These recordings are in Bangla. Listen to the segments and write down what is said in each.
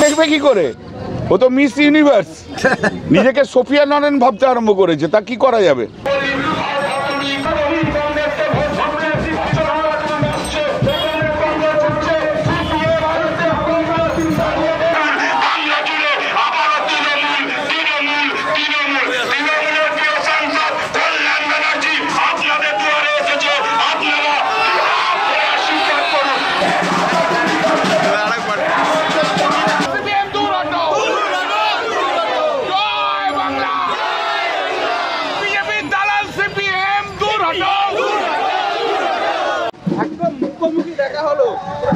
দেখবে কি করে? ও তো মিস ইউনিভার্স, নিজেকে সোফিয়া নরেন ভাবতে আরম্ভ করেছে, তা কি করা যাবে? একদম মুখোমুখি দেখা হলো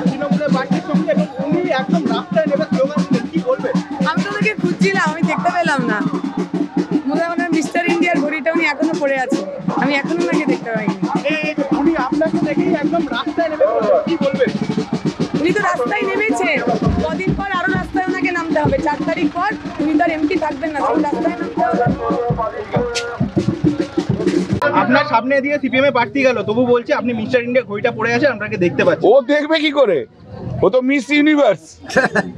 তৃণমূলের পার্টির সঙ্গে এবং উনি একদম রাস্তায় নেমে স্লোগান দিলেন, কি বলবেন? আমি তো ওদেরকে খুঁজছিলাম, আমি দেখতে পেলাম না। মনে হয় মিস্টার ইন্ডিয়ার ঘড়িটা উনি এখনো পড়ে আছে, আমি এখনো ওনাকে দেখতে পাইনি। উনি আপনাকে দেখেই একদম রাস্তায় নেমে পড়লেন, কি বলবেন? উনি তো রাস্তায় নেমেছেন, কদিন পর আরো রাস্তায় ওনাকে নামতে হবে। 4 তারিখ পর উনি তো আর এমপি থাকবেন না, তখন রাস্তায় নামতে হবে। আপনার সামনে দিয়ে সিপিএম এ প্রার্থী গেল, তবু বলছে আপনি মিস্টার ইন্ডিয়া ঘড়িটা পড়ে আছেন, আপনাকে দেখতে পাচ্ছি। ও দেখবে কি করে? ও তো মিস ইউনিভার্স,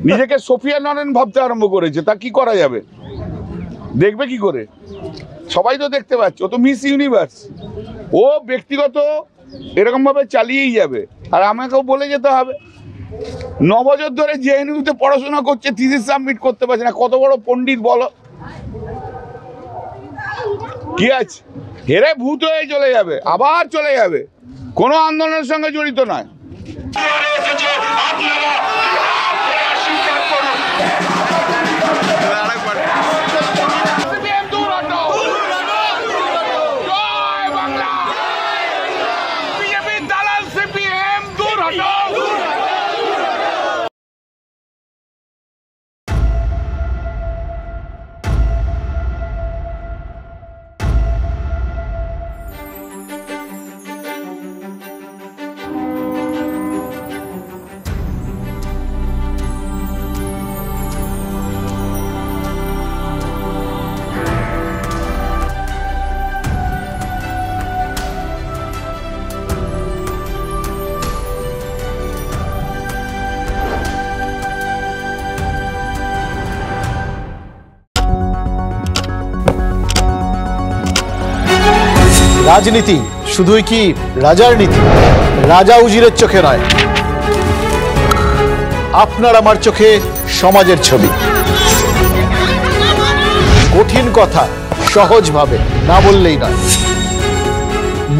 নিজেকে সোফিয়া নরেন ভাবতে আরম্ভ করেছে, তা কি করা যাবে? দেখবে কি করে? সবাই তো দেখতে পাচ্ছে, ও তো মিস ইউনিভার্স। ও ব্যক্তিগত এরকম ভাবে চালিয়েই যাবে, আর আমাকেও বলে যেতে হবে। 9 বছর ধরে জেএনইউতে পড়াশোনা করছে, থিসিস সাবমিট করতে পারছে না, কত বড় পণ্ডিত বলো। কি আছে, হেরে ভূত হয়ে চলে যাবে, আবার চলে যাবে, কোনো আন্দোলনের সঙ্গে জড়িত নয়। রাজনীতি শুধুই কি রাজার নীতি? রাজা উজিরের চোখে নয়, আপনার আমার চোখে সমাজের ছবি। কঠিন কথা সহজভাবে না বললেই নয়,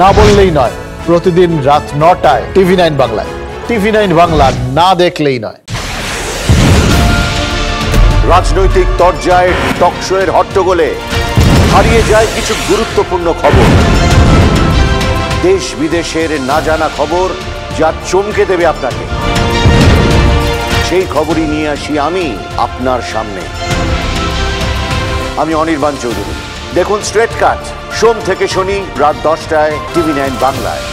না বললেই নয়। প্রতিদিন রাত 9টায় TV9 বাংলায়। TV9 বাংলা না দেখলেই নয়। রাজনৈতিক তরজায় টকশোয়ের হট্টগোলে হারিয়ে যায় কিছু গুরুত্বপূর্ণ খবর, দেশ বিদেশের না জানা খবর যা চমকে দেবে আপনাকে। সেই খবরই নিয়ে আসি আমি আপনার সামনে। আমি অনির্বাণ চৌধুরী। দেখুন স্ট্রেট কাট, সোম থেকে শনি রাত 10টায় TV9 বাংলায়।